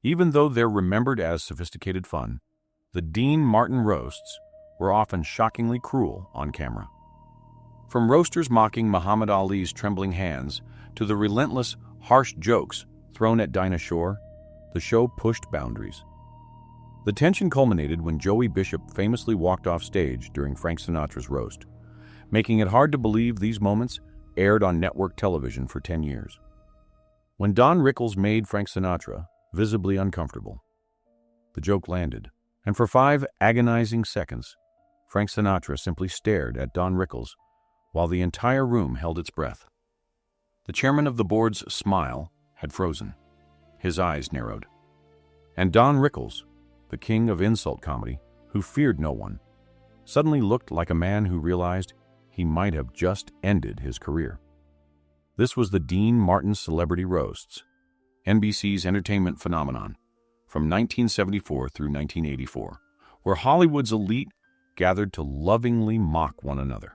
Even though they're remembered as sophisticated fun, the Dean Martin roasts were often shockingly cruel on camera. From roasters mocking Muhammad Ali's trembling hands to the relentless, harsh jokes thrown at Dinah Shore, the show pushed boundaries. The tension culminated when Joey Bishop famously walked off stage during Frank Sinatra's roast, making it hard to believe these moments aired on network television for 10 years. When Don Rickles made Frank Sinatra visibly uncomfortable, the joke landed, and for 5 agonizing seconds, Frank Sinatra simply stared at Don Rickles while the entire room held its breath. The chairman of the board's smile had frozen. His eyes narrowed. And Don Rickles, the king of insult comedy, who feared no one, suddenly looked like a man who realized he might have just ended his career. This was the Dean Martin Celebrity Roasts, NBC's entertainment phenomenon, from 1974 through 1984, where Hollywood's elite gathered to lovingly mock one another.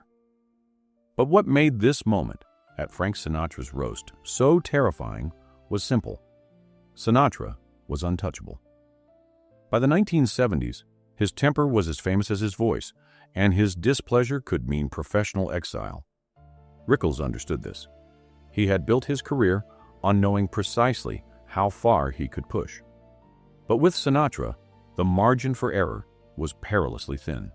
But what made this moment at Frank Sinatra's roast so terrifying was simple. Sinatra was untouchable. By the 1970s, his temper was as famous as his voice, and his displeasure could mean professional exile. Rickles understood this. He had built his career on knowing precisely how far he could push. But with Sinatra, the margin for error was perilously thin.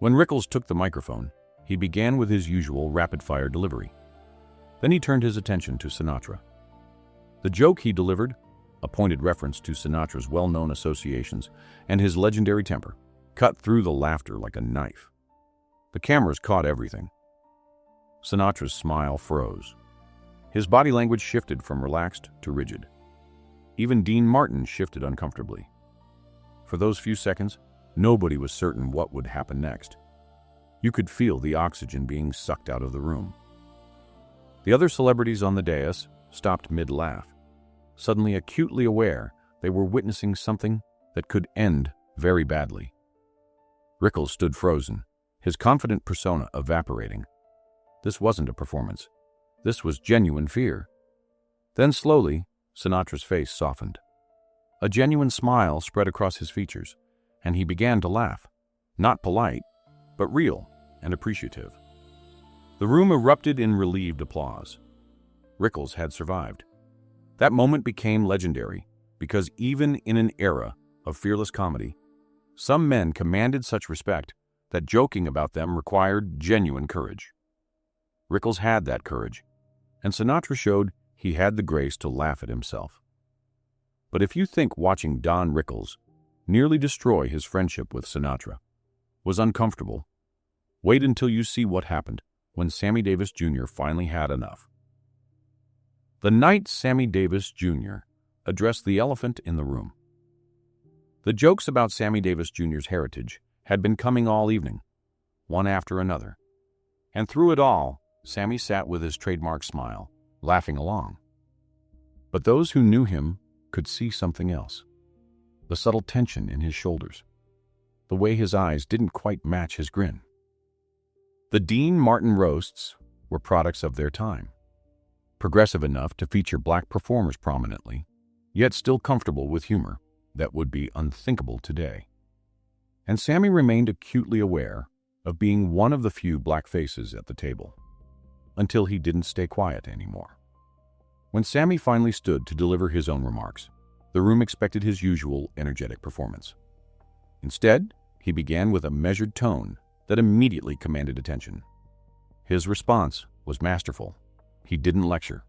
When Rickles took the microphone, he began with his usual rapid-fire delivery. Then he turned his attention to Sinatra. The joke he delivered, a pointed reference to Sinatra's well-known associations and his legendary temper, cut through the laughter like a knife. The cameras caught everything. Sinatra's smile froze. His body language shifted from relaxed to rigid. Even Dean Martin shifted uncomfortably. For those few seconds, nobody was certain what would happen next. You could feel the oxygen being sucked out of the room. The other celebrities on the dais stopped mid-laugh, suddenly acutely aware they were witnessing something that could end very badly. Rickles stood frozen, his confident persona evaporating. This wasn't a performance. This was genuine fear. Then slowly, Sinatra's face softened. A genuine smile spread across his features, and he began to laugh. Not polite, but real and appreciative. The room erupted in relieved applause. Rickles had survived. That moment became legendary because even in an era of fearless comedy, some men commanded such respect that joking about them required genuine courage. Rickles had that courage, and Sinatra showed he had the grace to laugh at himself. But if you think watching Don Rickles nearly destroy his friendship with Sinatra was uncomfortable, wait until you see what happened when Sammy Davis Jr. finally had enough. The night Sammy Davis Jr. addressed the elephant in the room. The jokes about Sammy Davis Jr.'s heritage had been coming all evening, one after another. And through it all, Sammy sat with his trademark smile, laughing along. But those who knew him could see something else. The subtle tension in his shoulders. The way his eyes didn't quite match his grin. The Dean Martin roasts were products of their time. Progressive enough to feature black performers prominently, yet still comfortable with humor that would be unthinkable today. And Sammy remained acutely aware of being one of the few black faces at the table, until he didn't stay quiet anymore. When Sammy finally stood to deliver his own remarks, the room expected his usual energetic performance. Instead, he began with a measured tone that immediately commanded attention. His response was masterful. He didn't lecture.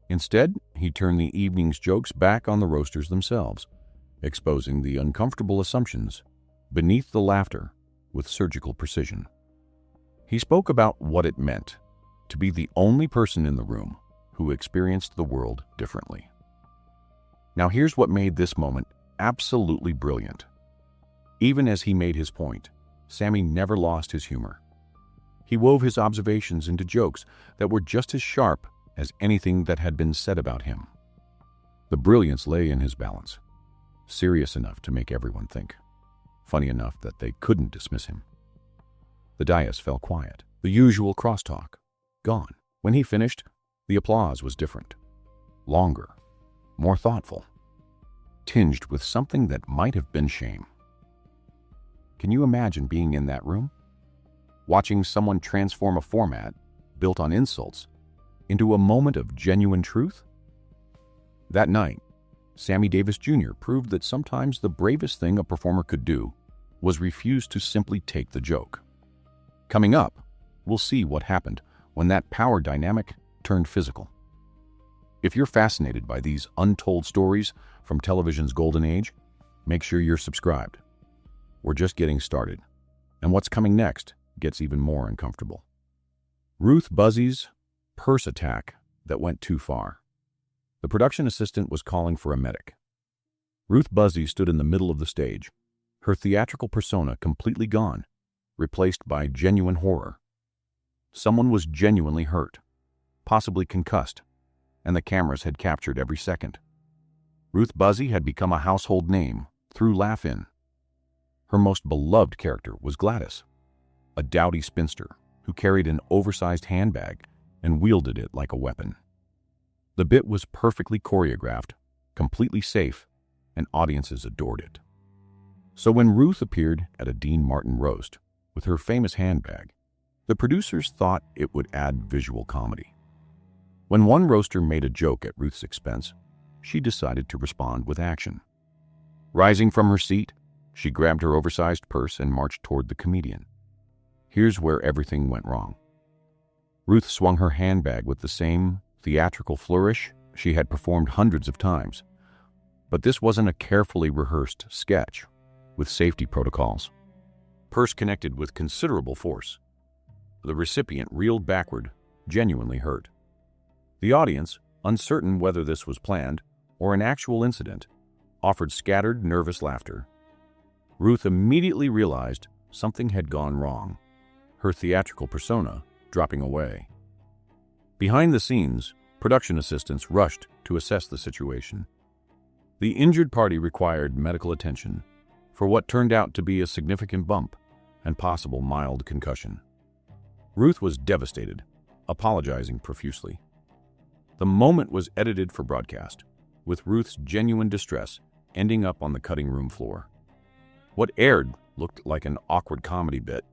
Instead, he turned the evening's jokes back on the roasters themselves, exposing the uncomfortable assumptions beneath the laughter with surgical precision. He spoke about what it meant to be the only person in the room who experienced the world differently. Now here's what made this moment absolutely brilliant. Even as he made his point, Sammy never lost his humor. He wove his observations into jokes that were just as sharp as anything that had been said about him. The brilliance lay in his balance, serious enough to make everyone think, funny enough that they couldn't dismiss him. The dais fell quiet, the usual crosstalk gone. When he finished, the applause was different, longer, more thoughtful. tinged with something that might have been shame. Can you imagine being in that room? Watching someone transform a format built on insults into a moment of genuine truth? That night, Sammy Davis Jr. proved that sometimes the bravest thing a performer could do was refuse to simply take the joke. Coming up, we'll see what happened when that power dynamic turned physical. If you're fascinated by these untold stories from television's golden age, make sure you're subscribed. We're just getting started, and what's coming next gets even more uncomfortable. Ruth Buzzy's purse attack that went too far. The production assistant was calling for a medic. Ruth Buzzy stood in the middle of the stage, her theatrical persona completely gone, replaced by genuine horror. Someone was genuinely hurt, possibly concussed, and the cameras had captured every second. Ruth Buzzy had become a household name through Laugh-In. Her most beloved character was Gladys, a dowdy spinster who carried an oversized handbag and wielded it like a weapon. The bit was perfectly choreographed, completely safe, and audiences adored it. So when Ruth appeared at a Dean Martin roast with her famous handbag, the producers thought it would add visual comedy. When one roaster made a joke at Ruth's expense, she decided to respond with action. Rising from her seat, she grabbed her oversized purse and marched toward the comedian. Here's where everything went wrong. Ruth swung her handbag with the same theatrical flourish she had performed hundreds of times. But this wasn't a carefully rehearsed sketch with safety protocols. Purse connected with considerable force. The recipient reeled backward, genuinely hurt. The audience, uncertain whether this was planned or an actual incident, offered scattered, nervous laughter. Ruth immediately realized something had gone wrong, her theatrical persona dropping away. Behind the scenes, production assistants rushed to assess the situation. The injured party required medical attention for what turned out to be a significant bump and possible mild concussion. Ruth was devastated, apologizing profusely. The moment was edited for broadcast, with Ruth's genuine distress ending up on the cutting room floor. What aired looked like an awkward comedy bit.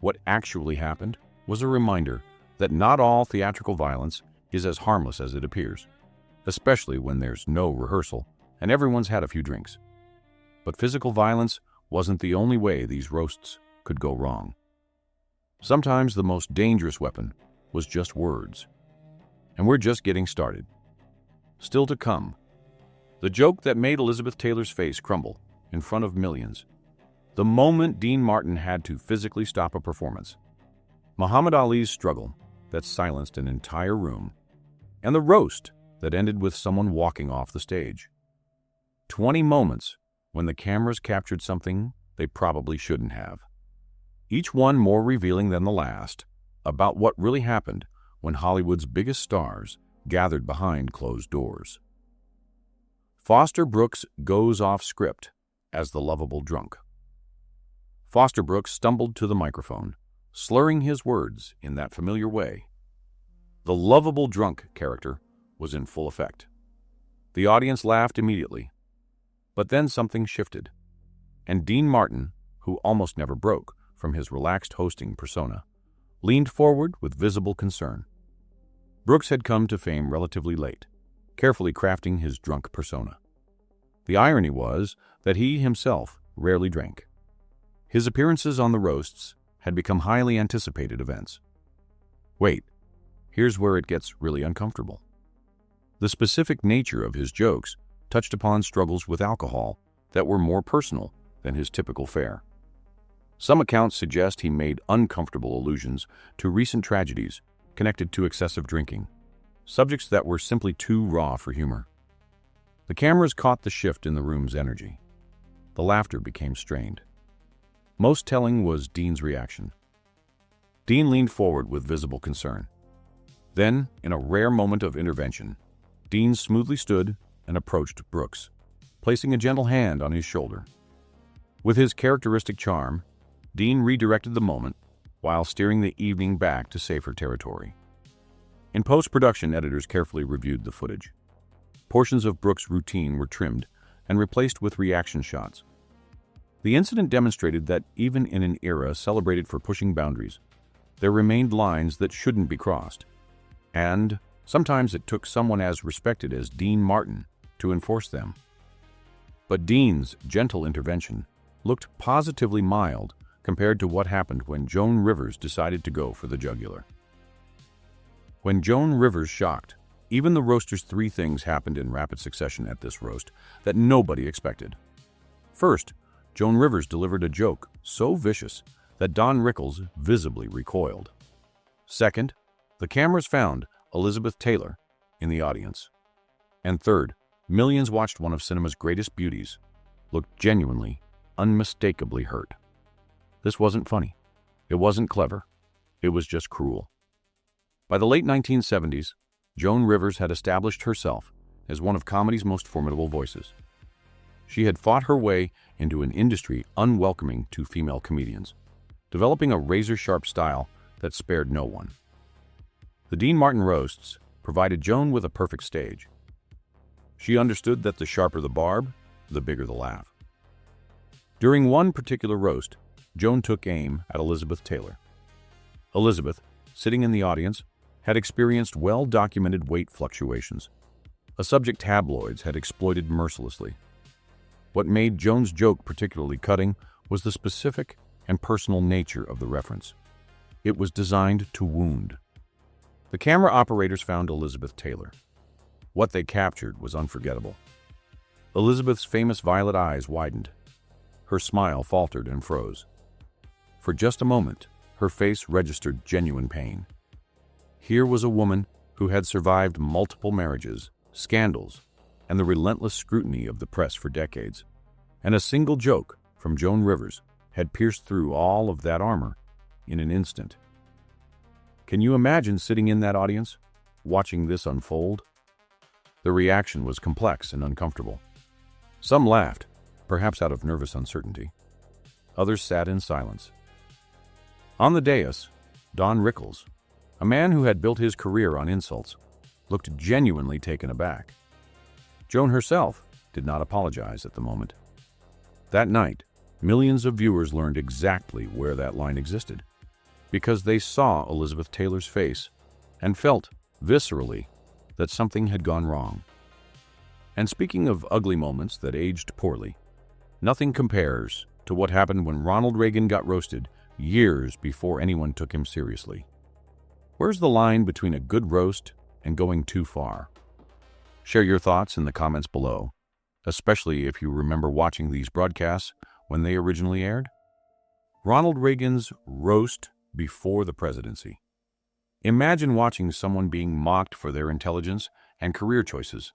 What actually happened was a reminder that not all theatrical violence is as harmless as it appears, especially when there's no rehearsal and everyone's had a few drinks. But physical violence wasn't the only way these roasts could go wrong. Sometimes the most dangerous weapon was just words. And we're just getting started. Still to come, the joke that made Elizabeth Taylor's face crumble in front of millions. The moment Dean Martin had to physically stop a performance. Muhammad Ali's struggle that silenced an entire room. And the roast that ended with someone walking off the stage. 20 moments when the cameras captured something they probably shouldn't have. Each one more revealing than the last about what really happened when Hollywood's biggest stars gathered behind closed doors. Foster Brooks goes off script as the lovable drunk. Foster Brooks stumbled to the microphone, slurring his words in that familiar way. The lovable drunk character was in full effect. The audience laughed immediately. But then something shifted, and Dean Martin, who almost never broke from his relaxed hosting persona, leaned forward with visible concern. Brooks had come to fame relatively late, carefully crafting his drunk persona. The irony was that he himself rarely drank. His appearances on the roasts had become highly anticipated events. Wait, here's where it gets really uncomfortable. The specific nature of his jokes touched upon struggles with alcohol that were more personal than his typical fare. Some accounts suggest he made uncomfortable allusions to recent tragedies connected to excessive drinking, subjects that were simply too raw for humor. The cameras caught the shift in the room's energy. The laughter became strained. Most telling was Dean's reaction. Dean leaned forward with visible concern. Then, in a rare moment of intervention, Dean smoothly stood and approached Brooks, placing a gentle hand on his shoulder. With his characteristic charm, Dean redirected the moment while steering the evening back to safer territory. In post-production, editors carefully reviewed the footage. Portions of Brooks' routine were trimmed and replaced with reaction shots. The incident demonstrated that even in an era celebrated for pushing boundaries, there remained lines that shouldn't be crossed. And sometimes it took someone as respected as Dean Martin to enforce them. But Dean's gentle intervention looked positively mild compared to what happened when Joan Rivers decided to go for the jugular. When Joan Rivers shocked, even the roaster's three things happened in rapid succession at this roast that nobody expected. First, Joan Rivers delivered a joke so vicious that Don Rickles visibly recoiled. Second, the cameras found Elizabeth Taylor in the audience. And third, millions watched one of cinema's greatest beauties look genuinely, unmistakably hurt. This wasn't funny. It wasn't clever. It was just cruel. By the late 1970s, Joan Rivers had established herself as one of comedy's most formidable voices. She had fought her way into an industry unwelcoming to female comedians, developing a razor-sharp style that spared no one. The Dean Martin roasts provided Joan with a perfect stage. She understood that the sharper the barb, the bigger the laugh. During one particular roast, Joan took aim at Elizabeth Taylor. Elizabeth, sitting in the audience, had experienced well-documented weight fluctuations, a subject tabloids had exploited mercilessly. What made Joan's joke particularly cutting was the specific and personal nature of the reference. It was designed to wound. The camera operators found Elizabeth Taylor. What they captured was unforgettable. Elizabeth's famous violet eyes widened. Her smile faltered and froze. For just a moment, her face registered genuine pain. Here was a woman who had survived multiple marriages, scandals, and the relentless scrutiny of the press for decades. And a single joke from Joan Rivers had pierced through all of that armor in an instant. Can you imagine sitting in that audience, watching this unfold? The reaction was complex and uncomfortable. Some laughed, perhaps out of nervous uncertainty. Others sat in silence. On the dais, Don Rickles, a man who had built his career on insults, looked genuinely taken aback. Joan herself did not apologize at the moment. That night, millions of viewers learned exactly where that line existed, because they saw Elizabeth Taylor's face and felt, viscerally, that something had gone wrong. And speaking of ugly moments that aged poorly, nothing compares to what happened when Ronald Reagan got roasted years before anyone took him seriously. Where's the line between a good roast and going too far? Share your thoughts in the comments below, especially if you remember watching these broadcasts when they originally aired. Ronald Reagan's roast before the presidency. Imagine watching someone being mocked for their intelligence and career choices,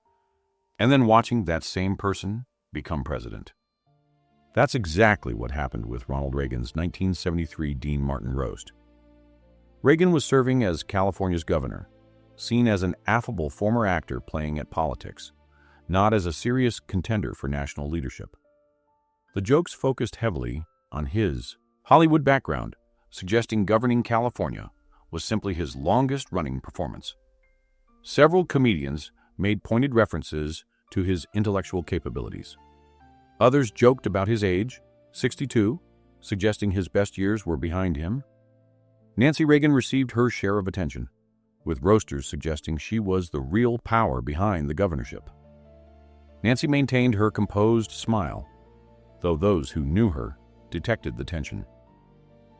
and then watching that same person become president. That's exactly what happened with Ronald Reagan's 1973 Dean Martin roast. Reagan was serving as California's governor, seen as an affable former actor playing at politics, not as a serious contender for national leadership. The jokes focused heavily on his Hollywood background, suggesting governing California was simply his longest-running performance. Several comedians made pointed references to his intellectual capabilities. Others joked about his age, 62, suggesting his best years were behind him. Nancy Reagan received her share of attention, with roasters suggesting she was the real power behind the governorship. Nancy maintained her composed smile, though those who knew her detected the tension.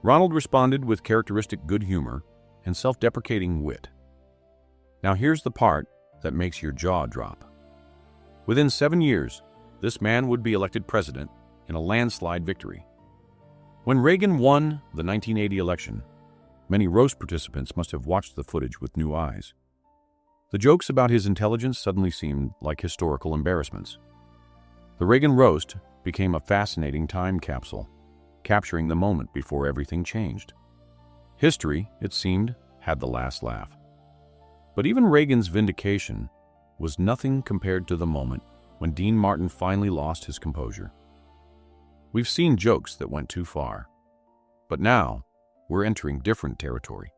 Ronald responded with characteristic good humor and self-deprecating wit. Now here's the part that makes your jaw drop. Within 7 years, this man would be elected president in a landslide victory. When Reagan won the 1980 election, many roast participants must have watched the footage with new eyes. The jokes about his intelligence suddenly seemed like historical embarrassments. The Reagan roast became a fascinating time capsule, capturing the moment before everything changed. History, it seemed, had the last laugh. But even Reagan's vindication was nothing compared to the moment when Dean Martin finally lost his composure. We've seen jokes that went too far, but now we're entering different territory.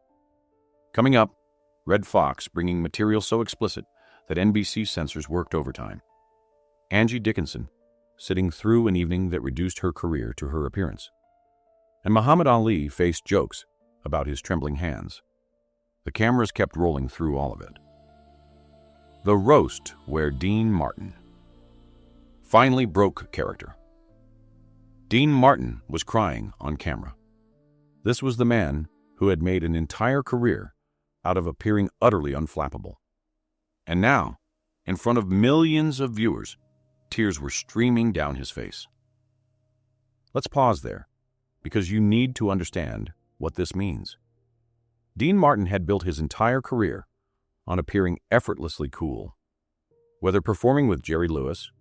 Coming up, Red Fox bringing material so explicit that NBC censors worked overtime. Angie Dickinson sitting through an evening that reduced her career to her appearance. And Muhammad Ali faced jokes about his trembling hands. The cameras kept rolling through all of it. The roast where Dean Martin finally broke character. Dean Martin was crying on camera. This was the man who had made an entire career out of appearing utterly unflappable. And now, in front of millions of viewers, tears were streaming down his face. Let's pause there, because you need to understand what this means. Dean Martin had built his entire career on appearing effortlessly cool. Whether performing with Jerry Lewis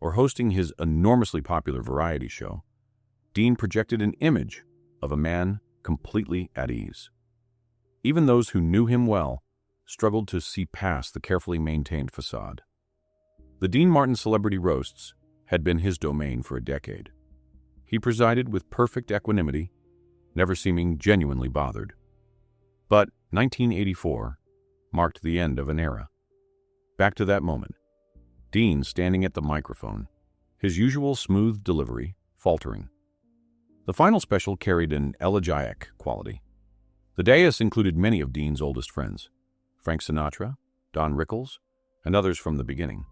or hosting his enormously popular variety show, Dean projected an image of a man completely at ease. Even those who knew him well struggled to see past the carefully maintained facade. The Dean Martin Celebrity Roasts had been his domain for a decade. He presided with perfect equanimity, never seeming genuinely bothered. But 1984 marked the end of an era. Back to that moment, Dean standing at the microphone, his usual smooth delivery faltering. The final special carried an elegiac quality. The dais included many of Dean's oldest friends, Frank Sinatra, Don Rickles, and others from the beginning.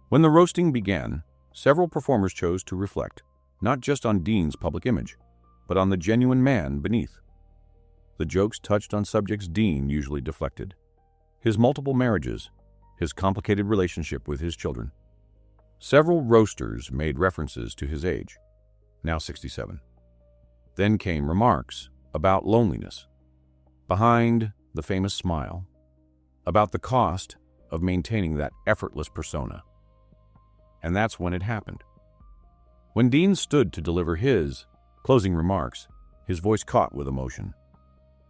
When the roasting began, several performers chose to reflect not just on Dean's public image, but on the genuine man beneath. The jokes touched on subjects Dean usually deflected: his multiple marriages, his complicated relationship with his children. Several roasters made references to his age, now 67. Then came remarks about loneliness, behind the famous smile, about the cost of maintaining that effortless persona. And that's when it happened. When Dean stood to deliver his closing remarks, his voice caught with emotion.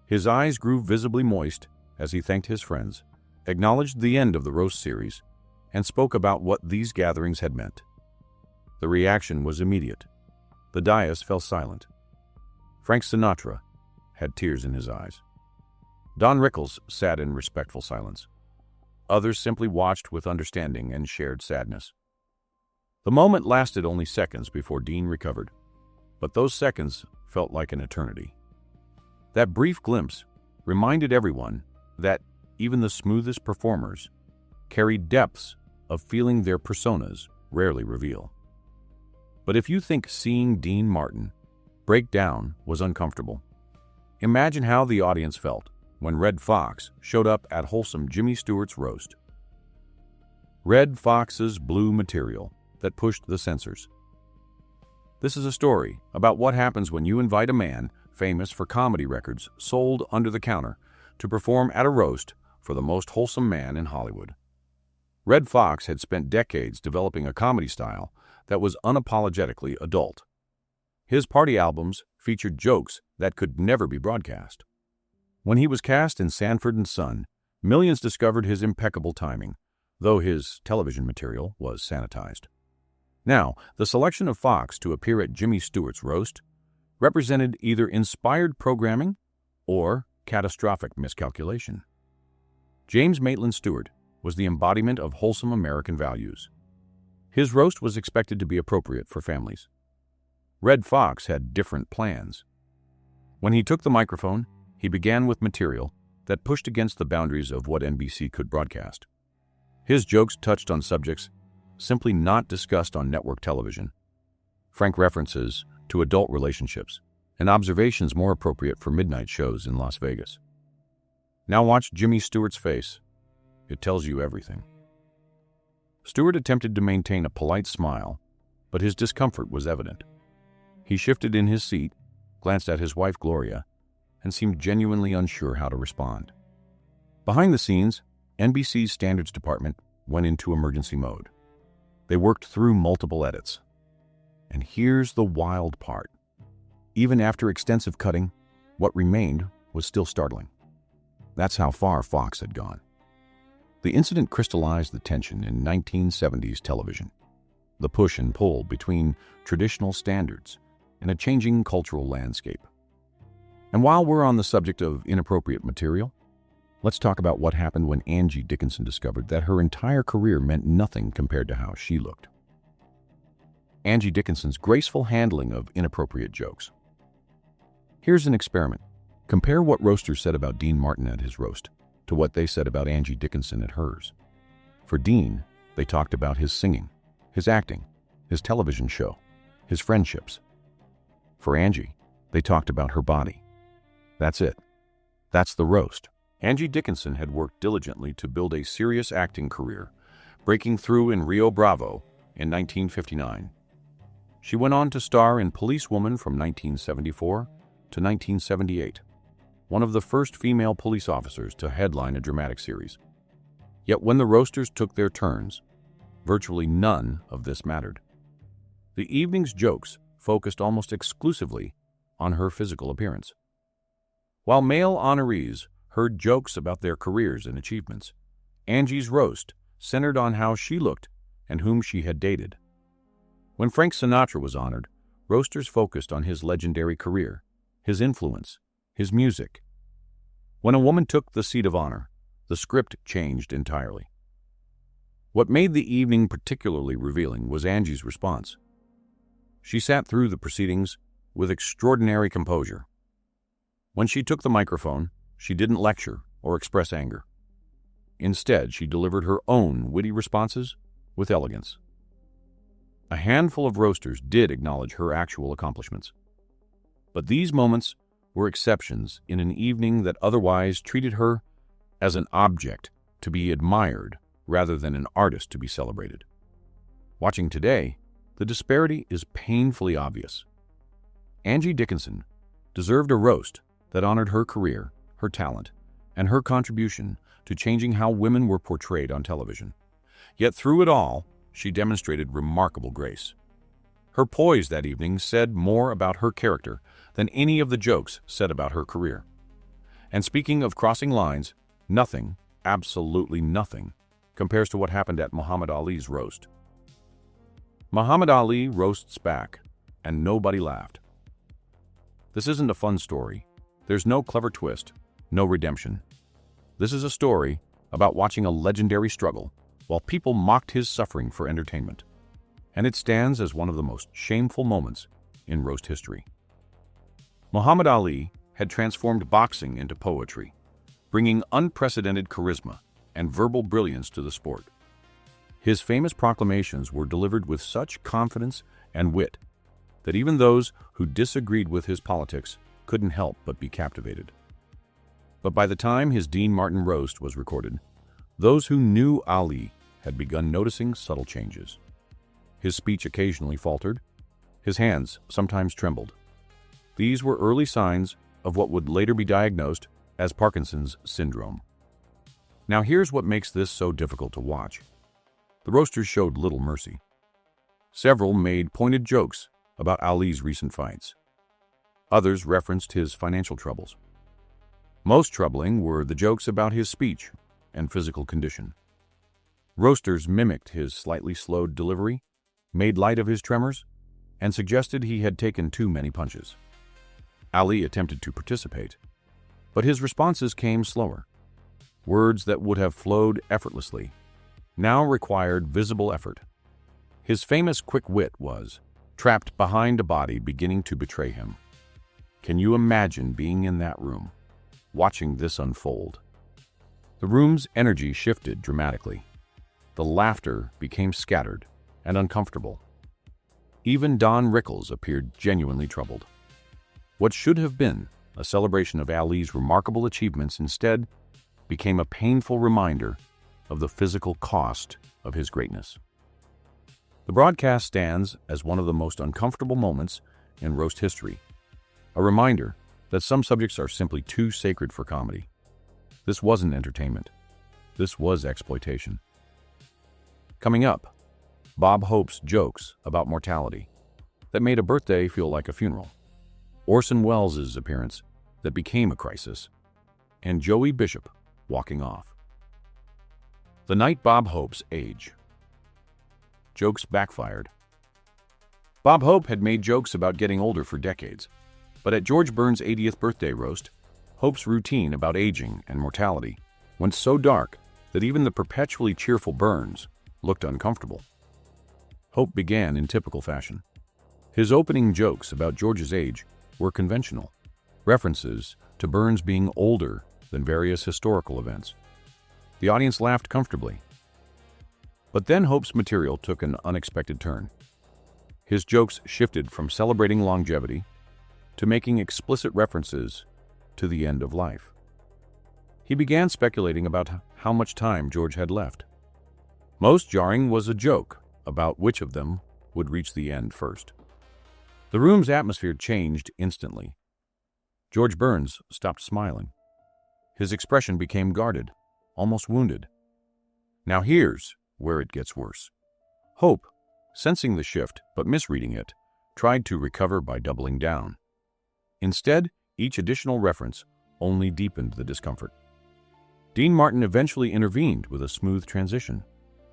His eyes grew visibly moist as he thanked his friends, acknowledged the end of the roast series, and spoke about what these gatherings had meant. The reaction was immediate. The dais fell silent. Frank Sinatra had tears in his eyes. Don Rickles sat in respectful silence. Others simply watched with understanding and shared sadness. The moment lasted only seconds before Dean recovered, but those seconds felt like an eternity. That brief glimpse reminded everyone that even the smoothest performers carry depths of feeling their personas rarely reveal. But if you think seeing Dean Martin break down was uncomfortable, imagine how the audience felt when Redd Foxx showed up at wholesome Jimmy Stewart's roast. Redd Foxx's blue material that pushed the censors. This is a story about what happens when you invite a man famous for comedy records sold under the counter to perform at a roast for the most wholesome man in Hollywood. Redd Foxx had spent decades developing a comedy style that was unapologetically adult. His party albums featured jokes that could never be broadcast. When he was cast in Sanford and Son, millions discovered his impeccable timing, though his television material was sanitized. Now, the selection of Foxx to appear at Jimmy Stewart's roast represented either inspired programming or catastrophic miscalculation. James Maitland Stewart was the embodiment of wholesome American values. His roast was expected to be appropriate for families. Redd Foxx had different plans. When he took the microphone, he began with material that pushed against the boundaries of what NBC could broadcast. His jokes touched on subjects simply not discussed on network television. Frank references to adult relationships and observations more appropriate for midnight shows in Las Vegas. Now watch Jimmy Stewart's face. It tells you everything. Stewart attempted to maintain a polite smile, but his discomfort was evident. He shifted in his seat, glanced at his wife Gloria, and seemed genuinely unsure how to respond. Behind the scenes, NBC's standards department went into emergency mode. They worked through multiple edits. And here's the wild part. Even after extensive cutting, what remained was still startling. That's how far Foxx had gone. The incident crystallized the tension in 1970s television, the push and pull between traditional standards and a changing cultural landscape. And while we're on the subject of inappropriate material, let's talk about what happened when Angie Dickinson discovered that her entire career meant nothing compared to how she looked. Angie Dickinson's graceful handling of inappropriate jokes. Here's an experiment. Compare what roasters said about Dean Martin at his roast to what they said about Angie Dickinson at hers. For Dean, they talked about his singing, his acting, his television show, his friendships. For Angie, they talked about her body. That's it. That's the roast. Angie Dickinson had worked diligently to build a serious acting career, breaking through in Rio Bravo in 1959. She went on to star in Policewoman from 1974 to 1978, one of the first female police officers to headline a dramatic series. Yet when the roasters took their turns, virtually none of this mattered. The evening's jokes focused almost exclusively on her physical appearance. While male honorees heard jokes about their careers and achievements, Angie's roast centered on how she looked and whom she had dated. When Frank Sinatra was honored, roasters focused on his legendary career, his influence, his music. When a woman took the seat of honor, the script changed entirely. What made the evening particularly revealing was Angie's response. She sat through the proceedings with extraordinary composure. When she took the microphone, she didn't lecture or express anger. Instead, she delivered her own witty responses with elegance. A handful of roasters did acknowledge her actual accomplishments. But these moments were exceptions in an evening that otherwise treated her as an object to be admired rather than an artist to be celebrated. Watching today, the disparity is painfully obvious. Angie Dickinson deserved a roast that honored her career, her talent, and her contribution to changing how women were portrayed on television. Yet through it all, she demonstrated remarkable grace. Her poise that evening said more about her character than any of the jokes said about her career. And speaking of crossing lines, nothing, absolutely nothing, compares to what happened at Muhammad Ali's roast. Muhammad Ali roasts back, and nobody laughed. This isn't a fun story. There's no clever twist, no redemption. This is a story about watching a legendary struggle while people mocked his suffering for entertainment. And it stands as one of the most shameful moments in roast history. Muhammad Ali had transformed boxing into poetry, bringing unprecedented charisma and verbal brilliance to the sport. His famous proclamations were delivered with such confidence and wit that even those who disagreed with his politics couldn't help but be captivated. But by the time his Dean Martin roast was recorded, those who knew Ali had begun noticing subtle changes. His speech occasionally faltered. His hands sometimes trembled. These were early signs of what would later be diagnosed as Parkinson's syndrome. Now here's what makes this so difficult to watch. The roasters showed little mercy. Several made pointed jokes about Ali's recent fights. Others referenced his financial troubles. Most troubling were the jokes about his speech and physical condition. Roasters mimicked his slightly slowed delivery, made light of his tremors, and suggested he had taken too many punches. Ali attempted to participate, but his responses came slower. Words that would have flowed effortlessly now required visible effort. His famous quick wit was trapped behind a body beginning to betray him. Can you imagine being in that room, watching this unfold? The room's energy shifted dramatically. The laughter became scattered and uncomfortable. Even Don Rickles appeared genuinely troubled. What should have been a celebration of Ali's remarkable achievements instead became a painful reminder of the physical cost of his greatness. The broadcast stands as one of the most uncomfortable moments in roast history, a reminder that some subjects are simply too sacred for comedy. This wasn't entertainment. This was exploitation. Coming up, Bob Hope's jokes about mortality that made a birthday feel like a funeral, Orson Welles' appearance that became a crisis, and Joey Bishop walking off. The night Bob Hope's age. Jokes backfired. Bob Hope had made jokes about getting older for decades, but at George Burns' 80th birthday roast, Hope's routine about aging and mortality went so dark that even the perpetually cheerful Burns looked uncomfortable. Hope began in typical fashion. His opening jokes about George's age were conventional, references to Burns being older than various historical events. The audience laughed comfortably. But then Hope's material took an unexpected turn. His jokes shifted from celebrating longevity to making explicit references to the end of life. He began speculating about how much time George had left. Most jarring was a joke about which of them would reach the end first. The room's atmosphere changed instantly. George Burns stopped smiling. His expression became guarded, almost wounded. Now here's where it gets worse. Hope, sensing the shift but misreading it, tried to recover by doubling down. Instead, each additional reference only deepened the discomfort. Dean Martin eventually intervened with a smooth transition,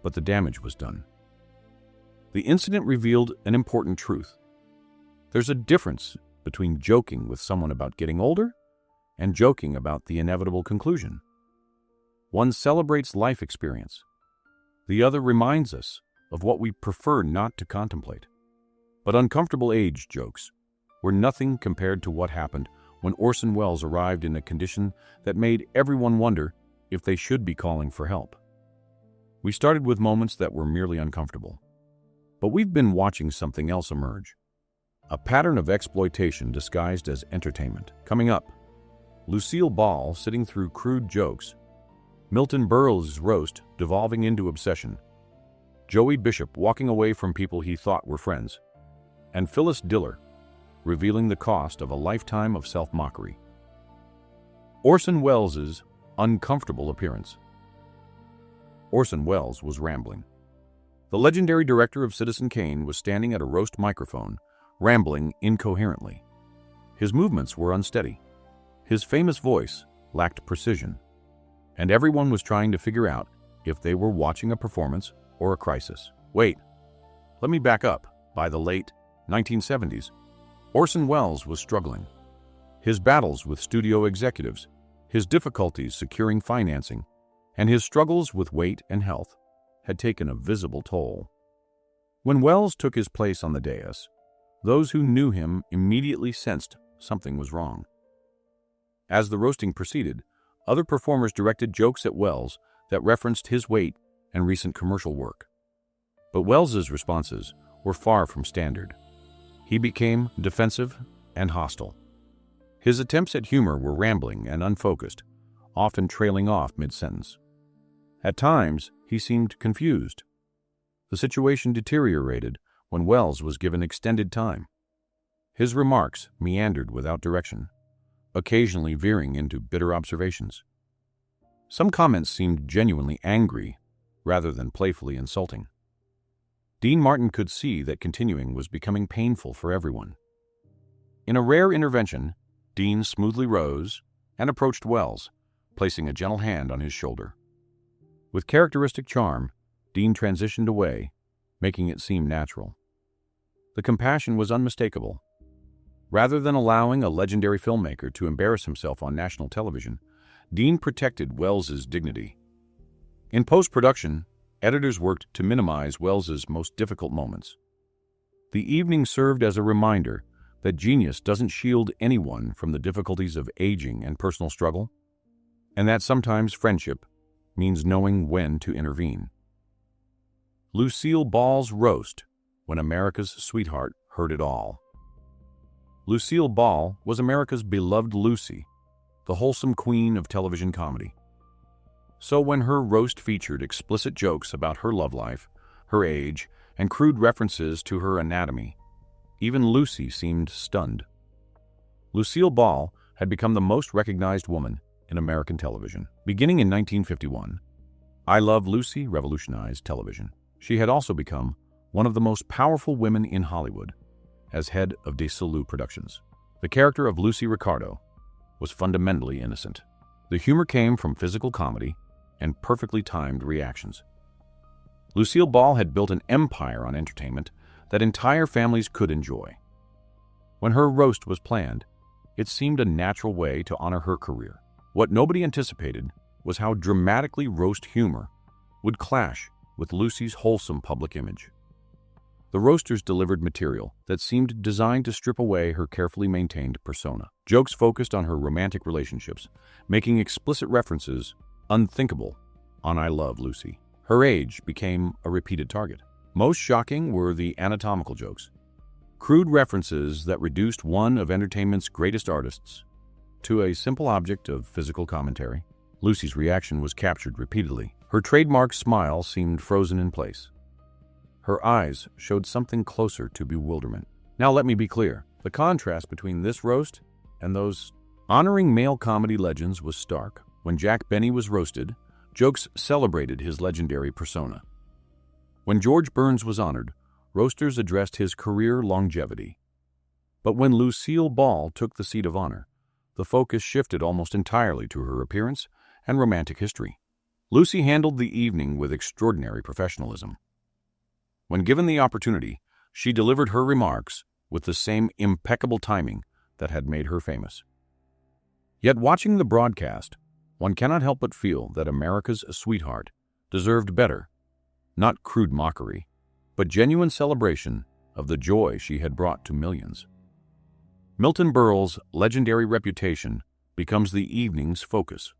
but the damage was done. The incident revealed an important truth. There's a difference between joking with someone about getting older and joking about the inevitable conclusion. One celebrates life experience. The other reminds us of what we prefer not to contemplate. But uncomfortable age jokes were nothing compared to what happened when Orson Welles arrived in a condition that made everyone wonder if they should be calling for help. We started with moments that were merely uncomfortable, but we've been watching something else emerge. A pattern of exploitation disguised as entertainment. Coming up, Lucille Ball sitting through crude jokes, Milton Berle's roast devolving into obsession, Joey Bishop walking away from people he thought were friends, and Phyllis Diller revealing the cost of a lifetime of self-mockery. Orson Welles' uncomfortable appearance. Orson Welles was rambling. The legendary director of Citizen Kane was standing at a roast microphone, rambling incoherently. His movements were unsteady. His famous voice lacked precision, and everyone was trying to figure out if they were watching a performance or a crisis. Wait, let me back up. By the late 1970s, Orson Welles was struggling. His battles with studio executives, his difficulties securing financing, and his struggles with weight and health had taken a visible toll. When Welles took his place on the dais, those who knew him immediately sensed something was wrong. As the roasting proceeded, other performers directed jokes at Welles that referenced his weight and recent commercial work. But Welles's responses were far from standard. He became defensive and hostile. His attempts at humor were rambling and unfocused, often trailing off mid-sentence. At times, he seemed confused. The situation deteriorated when Welles was given extended time. His remarks meandered without direction, occasionally veering into bitter observations. Some comments seemed genuinely angry rather than playfully insulting. Dean Martin could see that continuing was becoming painful for everyone. In a rare intervention, Dean smoothly rose and approached Welles, placing a gentle hand on his shoulder. With characteristic charm, Dean transitioned away, making it seem natural. The compassion was unmistakable. Rather than allowing a legendary filmmaker to embarrass himself on national television, Dean protected Welles's dignity. In post-production, editors worked to minimize Welles's most difficult moments. The evening served as a reminder that genius doesn't shield anyone from the difficulties of aging and personal struggle, and that sometimes friendship means knowing when to intervene. Lucille Ball's roast, when America's sweetheart heard it all. Lucille Ball was America's beloved Lucy, the wholesome queen of television comedy. So when her roast featured explicit jokes about her love life, her age, and crude references to her anatomy, even Lucy seemed stunned. Lucille Ball had become the most recognized woman in American television. Beginning in 1951, I Love Lucy revolutionized television. She had also become one of the most powerful women in Hollywood as head of Desilu Productions. The character of Lucy Ricardo was fundamentally innocent. The humor came from physical comedy and perfectly timed reactions. Lucille Ball had built an empire on entertainment that entire families could enjoy. When her roast was planned, it seemed a natural way to honor her career. What nobody anticipated was how dramatically roast humor would clash with Lucy's wholesome public image. The roasters delivered material that seemed designed to strip away her carefully maintained persona. Jokes focused on her romantic relationships, making explicit references unthinkable on I Love Lucy. Her age became a repeated target. Most shocking were the anatomical jokes, crude references that reduced one of entertainment's greatest artists to a simple object of physical commentary. Lucy's reaction was captured repeatedly. Her trademark smile seemed frozen in place. Her eyes showed something closer to bewilderment. Now let me be clear. The contrast between this roast and those honoring male comedy legends was stark. When Jack Benny was roasted, jokes celebrated his legendary persona. When George Burns was honored, roasters addressed his career longevity. But when Lucille Ball took the seat of honor, the focus shifted almost entirely to her appearance and romantic history. Lucy handled the evening with extraordinary professionalism. When given the opportunity, she delivered her remarks with the same impeccable timing that had made her famous. Yet watching the broadcast, one cannot help but feel that America's sweetheart deserved better, not crude mockery, but genuine celebration of the joy she had brought to millions. Milton Berle's legendary reputation becomes the evening's focus.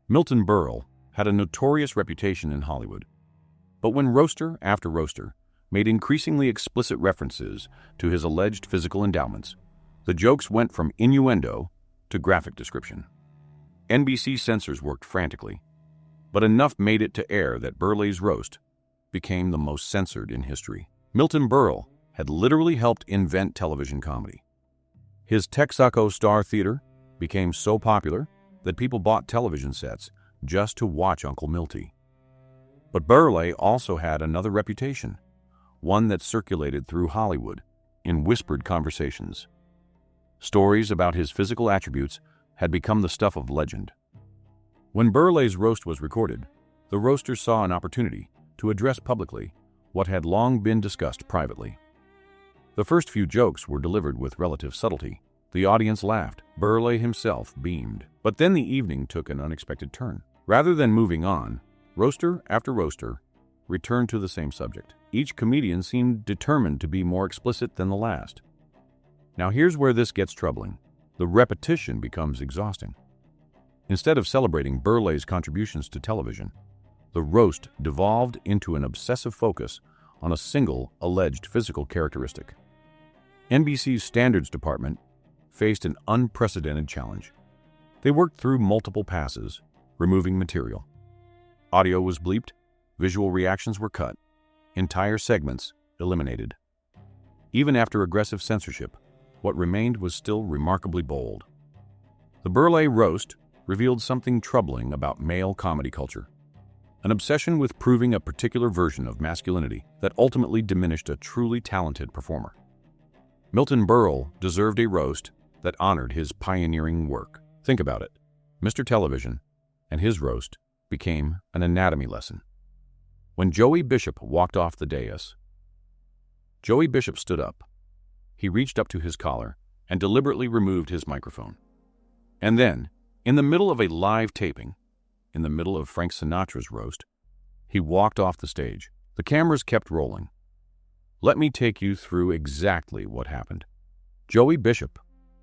Milton Berle had a notorious reputation in Hollywood, but when roaster after roaster made increasingly explicit references to his alleged physical endowments, the jokes went from innuendo to graphic description. NBC censors worked frantically, but enough made it to air that Berle's roast became the most censored in history. Milton Berle had literally helped invent television comedy. His Texaco Star Theater became so popular that people bought television sets just to watch Uncle Milty. But Berle also had another reputation, one that circulated through Hollywood in whispered conversations. Stories about his physical attributes had become the stuff of legend. When Berle's roast was recorded, the roasters saw an opportunity to address publicly what had long been discussed privately. The first few jokes were delivered with relative subtlety. The audience laughed. Berle himself beamed. But then the evening took an unexpected turn. Rather than moving on, roaster after roaster returned to the same subject. Each comedian seemed determined to be more explicit than the last. Now here's where this gets troubling. The repetition becomes exhausting. Instead of celebrating Berle's contributions to television, the roast devolved into an obsessive focus on a single alleged physical characteristic. NBC's standards department faced an unprecedented challenge. They worked through multiple passes, removing material. Audio was bleeped, visual reactions were cut, entire segments eliminated. Even after aggressive censorship, what remained was still remarkably bold. The Berle roast revealed something troubling about male comedy culture, an obsession with proving a particular version of masculinity that ultimately diminished a truly talented performer. Milton Berle deserved a roast that honored his pioneering work. Think about it. Mr. Television and his roast became an anatomy lesson. When Joey Bishop walked off the dais, Joey Bishop stood up. He reached up to his collar and deliberately removed his microphone. And then, in the middle of a live taping, in the middle of Frank Sinatra's roast, he walked off the stage. The cameras kept rolling. Let me take you through exactly what happened. Joey Bishop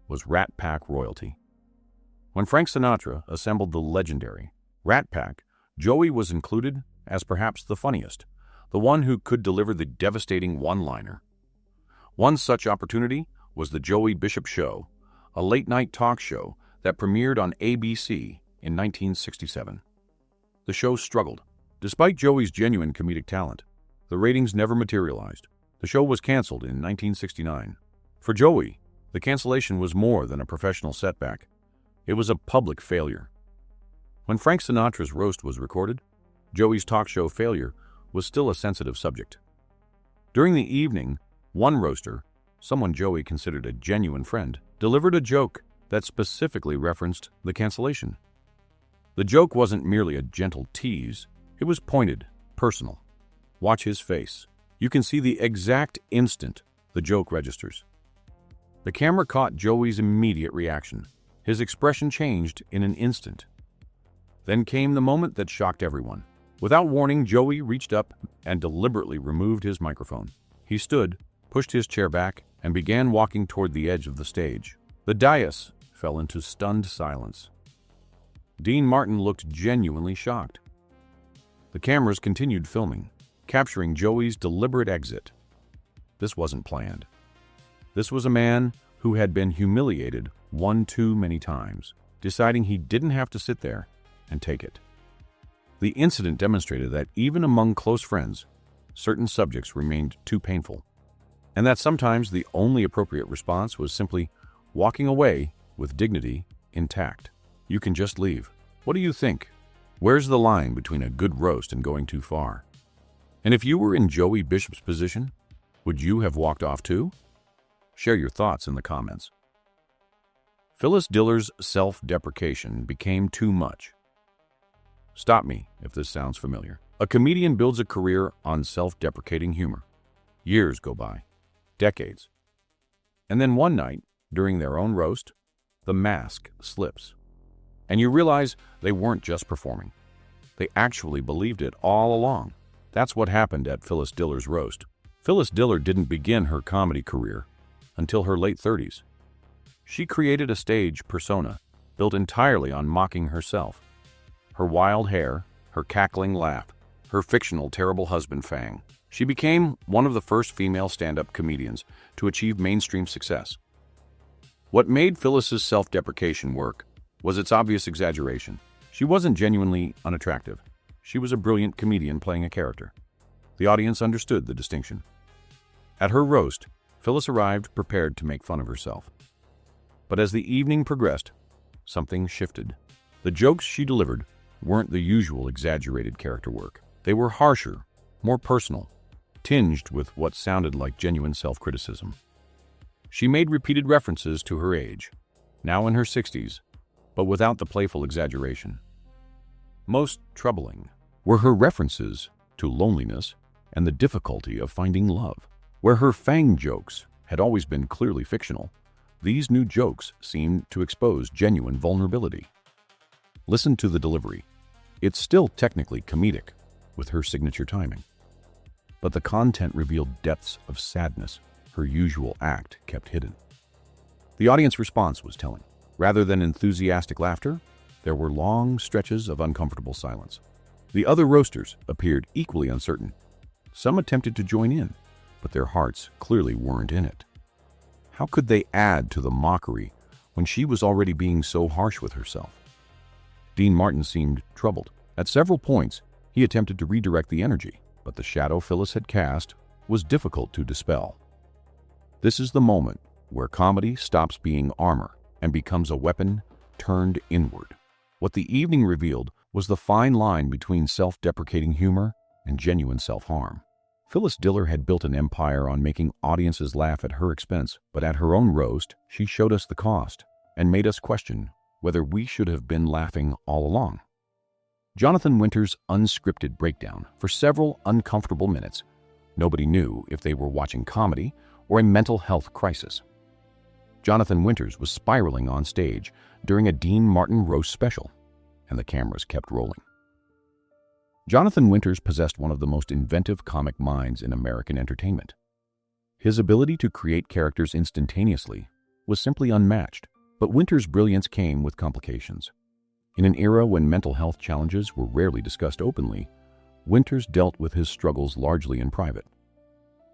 was Rat Pack royalty. When Frank Sinatra assembled the legendary Rat Pack, Joey was included as perhaps the funniest, the one who could deliver the devastating one-liner. One such opportunity was The Joey Bishop Show, a late-night talk show that premiered on ABC in 1967. The show struggled. Despite Joey's genuine comedic talent, the ratings never materialized. The show was canceled in 1969. For Joey, the cancellation was more than a professional setback. It was a public failure. When Frank Sinatra's roast was recorded, Joey's talk show failure was still a sensitive subject. During the evening, one roaster, someone Joey considered a genuine friend, delivered a joke that specifically referenced the cancellation. The joke wasn't merely a gentle tease, it was pointed, personal. Watch his face. You can see the exact instant the joke registers. The camera caught Joey's immediate reaction. His expression changed in an instant. Then came the moment that shocked everyone. Without warning, Joey reached up and deliberately removed his microphone. He stood, pushed his chair back, and began walking toward the edge of the stage. The dais fell into stunned silence. Dean Martin looked genuinely shocked. The cameras continued filming, capturing Joey's deliberate exit. This wasn't planned. This was a man who had been humiliated one too many times, deciding he didn't have to sit there and take it. The incident demonstrated that even among close friends, certain subjects remained too painful, and that sometimes the only appropriate response was simply walking away with dignity intact. You can just leave. What do you think? Where's the line between a good roast and going too far? And if you were in Joey Bishop's position, would you have walked off too? Share your thoughts in the comments. Phyllis Diller's self-deprecation became too much. Stop me if this sounds familiar. A comedian builds a career on self-deprecating humor. Years go by, decades. And then one night, during their own roast, the mask slips. And you realize they weren't just performing. They actually believed it all along. That's what happened at Phyllis Diller's roast. Phyllis Diller didn't begin her comedy career until her late 30s. She created a stage persona built entirely on mocking herself. Her wild hair, her cackling laugh, her fictional terrible husband Fang. She became one of the first female stand-up comedians to achieve mainstream success. What made Phyllis's self-deprecation work was its obvious exaggeration. She wasn't genuinely unattractive. She was a brilliant comedian playing a character. The audience understood the distinction. At her roast, Phyllis arrived prepared to make fun of herself. But as the evening progressed, something shifted. The jokes she delivered weren't the usual exaggerated character work. They were harsher, more personal, tinged with what sounded like genuine self-criticism. She made repeated references to her age, now in her 60s, but without the playful exaggeration. Most troubling were her references to loneliness and the difficulty of finding love. Where her Fang jokes had always been clearly fictional, these new jokes seemed to expose genuine vulnerability. Listen to the delivery. It's still technically comedic, with her signature timing. But the content revealed depths of sadness her usual act kept hidden. The audience response was telling. Rather than enthusiastic laughter, there were long stretches of uncomfortable silence. The other roasters appeared equally uncertain. Some attempted to join in, but their hearts clearly weren't in it. How could they add to the mockery when she was already being so harsh with herself? Dean Martin seemed troubled. At several points, he attempted to redirect the energy, but the shadow Phyllis had cast was difficult to dispel. This is the moment where comedy stops being armor and becomes a weapon turned inward. What the evening revealed was the fine line between self-deprecating humor and genuine self-harm. Phyllis Diller had built an empire on making audiences laugh at her expense, but at her own roast, she showed us the cost and made us question whether we should have been laughing all along. Jonathan Winters' unscripted breakdown for several uncomfortable minutes. Nobody knew if they were watching comedy or a mental health crisis. Jonathan Winters was spiraling on stage during a Dean Martin roast special, and the cameras kept rolling. Jonathan Winters possessed one of the most inventive comic minds in American entertainment. His ability to create characters instantaneously was simply unmatched, but Winters' brilliance came with complications. In an era when mental health challenges were rarely discussed openly, Winters dealt with his struggles largely in private.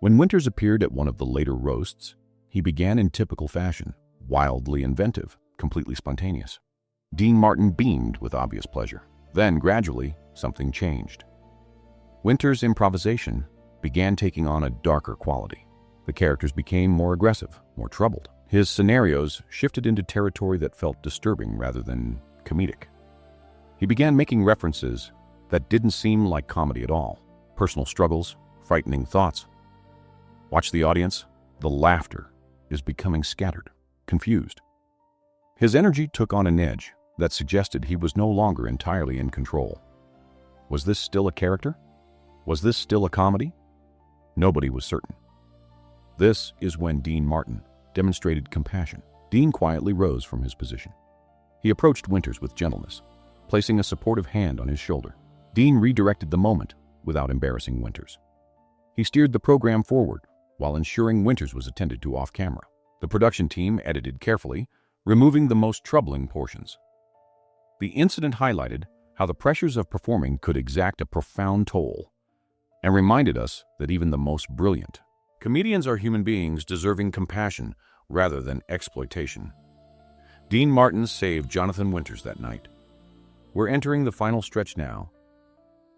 When Winters appeared at one of the later roasts, he began in typical fashion, wildly inventive, completely spontaneous. Dean Martin beamed with obvious pleasure. Then, gradually, something changed. Winters' improvisation began taking on a darker quality. The characters became more aggressive, more troubled. His scenarios shifted into territory that felt disturbing rather than comedic. He began making references that didn't seem like comedy at all. Personal struggles, frightening thoughts. Watch the audience. The laughter is becoming scattered, confused. His energy took on an edge that suggested he was no longer entirely in control. Was this still a character? Was this still a comedy? Nobody was certain. This is when Dean Martin demonstrated compassion. Dean quietly rose from his position. He approached Winters with gentleness, placing a supportive hand on his shoulder. Dean redirected the moment without embarrassing Winters. He steered the program forward, while ensuring Winters was attended to off-camera. The production team edited carefully, removing the most troubling portions. The incident highlighted how the pressures of performing could exact a profound toll, and reminded us that even the most brilliant comedians are human beings deserving compassion rather than exploitation. Dean Martin saved Jonathan Winters that night. We're entering the final stretch now.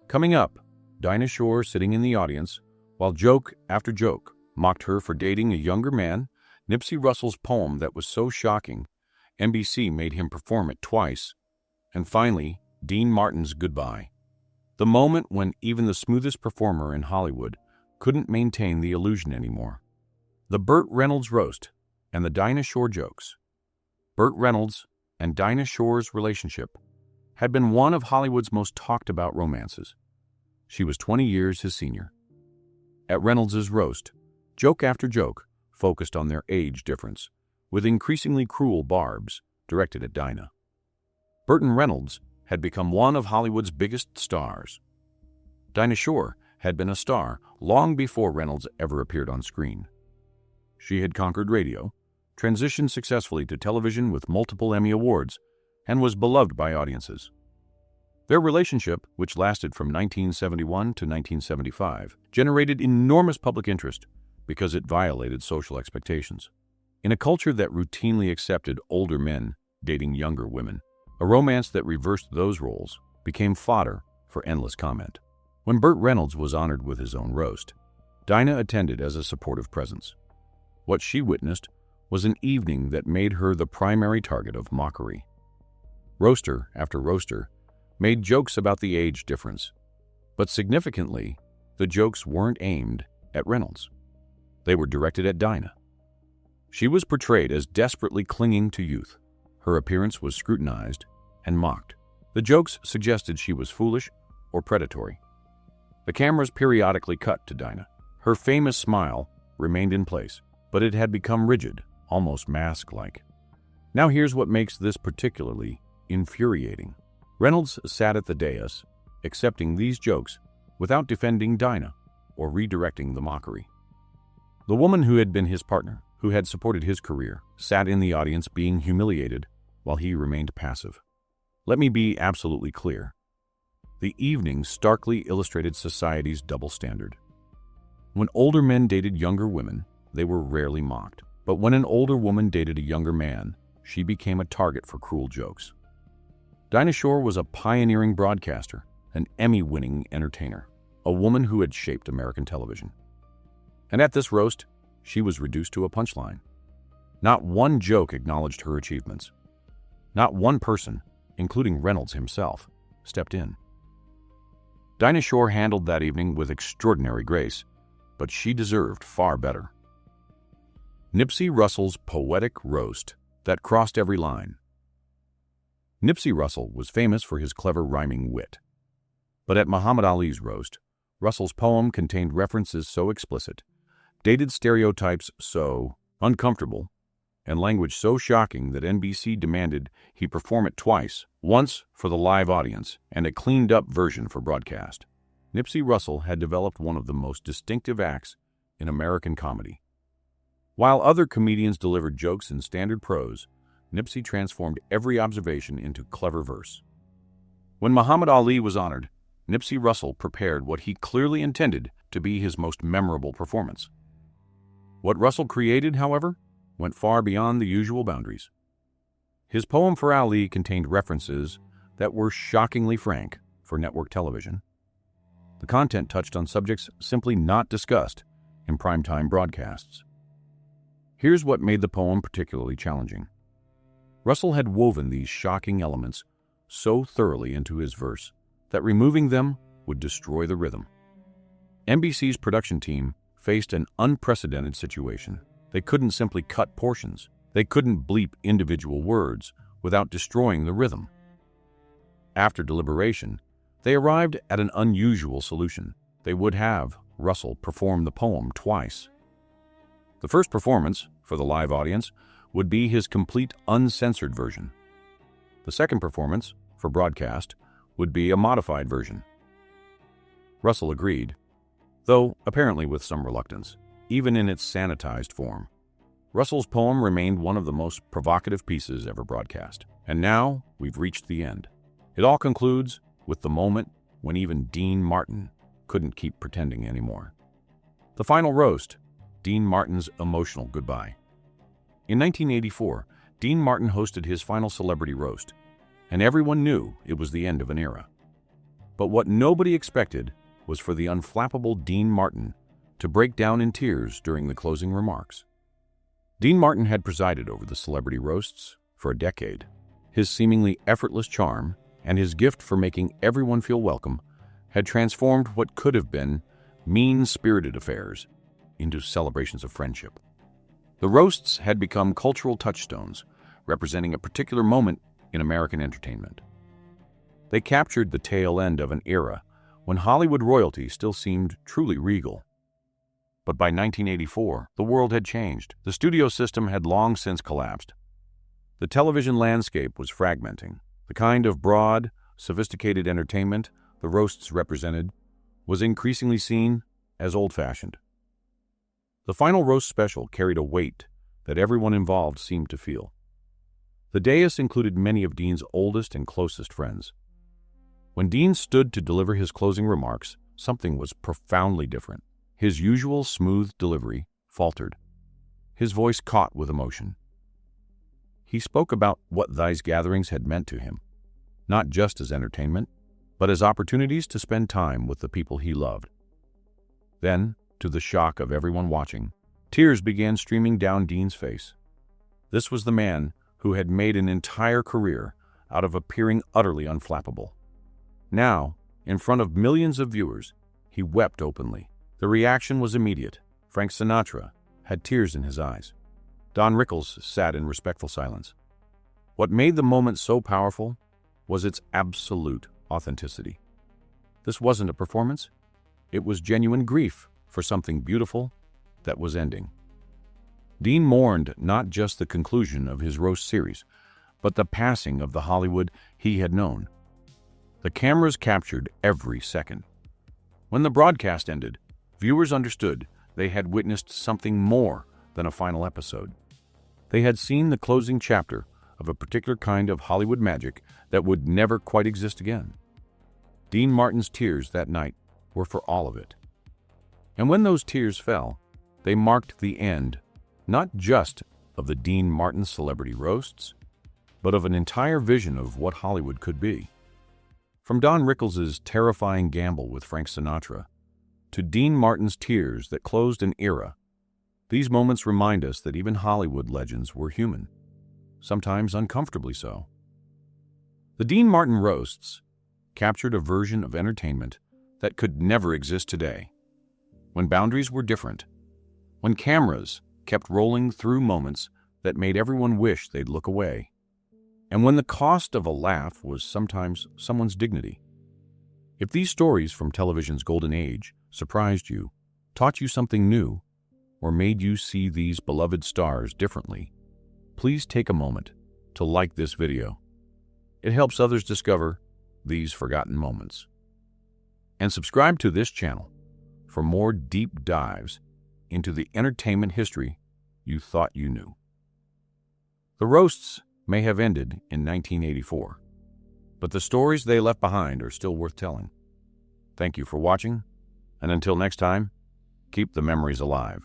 Coming up, Dinah Shore sitting in the audience, while joke after joke mocked her for dating a younger man, Nipsey Russell's poem that was so shocking, NBC made him perform it twice, and finally, Dean Martin's goodbye. The moment when even the smoothest performer in Hollywood couldn't maintain the illusion anymore. The Burt Reynolds roast and the Dinah Shore jokes. Burt Reynolds and Dinah Shore's relationship had been one of Hollywood's most talked about romances. She was 20 years his senior. At Reynolds' roast, joke after joke focused on their age difference, with increasingly cruel barbs directed at Dinah. Burt Reynolds had become one of Hollywood's biggest stars. Dinah Shore had been a star long before Reynolds ever appeared on screen. She had conquered radio, transitioned successfully to television with multiple Emmy Awards, and was beloved by audiences. Their relationship, which lasted from 1971 to 1975, generated enormous public interest because it violated social expectations. In a culture that routinely accepted older men dating younger women, a romance that reversed those roles became fodder for endless comment. When Burt Reynolds was honored with his own roast, Dinah attended as a supportive presence. What she witnessed was an evening that made her the primary target of mockery. Roaster after roaster made jokes about the age difference, but significantly, the jokes weren't aimed at Reynolds. They were directed at Dinah. She was portrayed as desperately clinging to youth. Her appearance was scrutinized and mocked. The jokes suggested she was foolish or predatory. The cameras periodically cut to Dinah. Her famous smile remained in place, but it had become rigid, almost mask-like. Now here's what makes this particularly infuriating. Reynolds sat at the dais, accepting these jokes without defending Dinah or redirecting the mockery. The woman who had been his partner, who had supported his career, sat in the audience being humiliated while he remained passive. Let me be absolutely clear. The evening starkly illustrated society's double standard. When older men dated younger women, they were rarely mocked. But when an older woman dated a younger man, she became a target for cruel jokes. Dinah Shore was a pioneering broadcaster, an Emmy-winning entertainer, a woman who had shaped American television. And at this roast, she was reduced to a punchline. Not one joke acknowledged her achievements. Not one person, including Reynolds himself, stepped in. Dinah Shore handled that evening with extraordinary grace, but she deserved far better. Nipsey Russell's poetic roast that crossed every line. Nipsey Russell was famous for his clever rhyming wit. But at Muhammad Ali's roast, Russell's poem contained references so explicit, dated stereotypes so uncomfortable, and language so shocking that NBC demanded he perform it twice, once for the live audience and a cleaned-up version for broadcast. Nipsey Russell had developed one of the most distinctive acts in American comedy. While other comedians delivered jokes in standard prose, Nipsey transformed every observation into clever verse. When Muhammad Ali was honored, Nipsey Russell prepared what he clearly intended to be his most memorable performance. What Russell created, however, went far beyond the usual boundaries. His poem for Ali contained references that were shockingly frank for network television. The content touched on subjects simply not discussed in primetime broadcasts. Here's what made the poem particularly challenging. Russell had woven these shocking elements so thoroughly into his verse that removing them would destroy the rhythm. NBC's production team faced an unprecedented situation. They couldn't simply cut portions. They couldn't bleep individual words without destroying the rhythm. After deliberation, they arrived at an unusual solution. They would have Russell perform the poem twice. The first performance, for the live audience, would be his complete uncensored version. The second performance, for broadcast, would be a modified version. Russell agreed, though apparently with some reluctance. even in its sanitized form. Russell's poem remained one of the most provocative pieces ever broadcast. And now we've reached the end. It all concludes with the moment when even Dean Martin couldn't keep pretending anymore. The final roast, Dean Martin's emotional goodbye. In 1984, Dean Martin hosted his final celebrity roast, and everyone knew it was the end of an era. But what nobody expected was for the unflappable Dean Martin to break down in tears during the closing remarks. Dean Martin had presided over the celebrity roasts for a decade. His seemingly effortless charm and his gift for making everyone feel welcome had transformed what could have been mean-spirited affairs into celebrations of friendship. The roasts had become cultural touchstones, representing a particular moment in American entertainment. They captured the tail end of an era when Hollywood royalty still seemed truly regal. But by 1984, the world had changed. The studio system had long since collapsed. The television landscape was fragmenting. The kind of broad, sophisticated entertainment the roasts represented was increasingly seen as old-fashioned. The final roast special carried a weight that everyone involved seemed to feel. The dais included many of Dean's oldest and closest friends. When Dean stood to deliver his closing remarks, something was profoundly different. His usual smooth delivery faltered. His voice caught with emotion. He spoke about what these gatherings had meant to him, not just as entertainment, but as opportunities to spend time with the people he loved. Then, to the shock of everyone watching, tears began streaming down Dean's face. This was the man who had made an entire career out of appearing utterly unflappable. Now, in front of millions of viewers, he wept openly. The reaction was immediate. Frank Sinatra had tears in his eyes. Don Rickles sat in respectful silence. What made the moment so powerful was its absolute authenticity. This wasn't a performance. It was genuine grief for something beautiful that was ending. Dean mourned not just the conclusion of his roast series, but the passing of the Hollywood he had known. The cameras captured every second. When the broadcast ended, viewers understood they had witnessed something more than a final episode. They had seen the closing chapter of a particular kind of Hollywood magic that would never quite exist again. Dean Martin's tears that night were for all of it. And when those tears fell, they marked the end, not just of the Dean Martin celebrity roasts, but of an entire vision of what Hollywood could be. From Don Rickles' terrifying gamble with Frank Sinatra to Dean Martin's tears that closed an era, these moments remind us that even Hollywood legends were human, sometimes uncomfortably so. The Dean Martin roasts captured a version of entertainment that could never exist today, when boundaries were different, when cameras kept rolling through moments that made everyone wish they'd look away, and when the cost of a laugh was sometimes someone's dignity. If these stories from television's golden age surprised you, taught you something new, or made you see these beloved stars differently, please take a moment to like this video. It helps others discover these forgotten moments. And subscribe to this channel for more deep dives into the entertainment history you thought you knew. The roasts may have ended in 1984, but the stories they left behind are still worth telling. Thank you for watching, and until next time, keep the memories alive.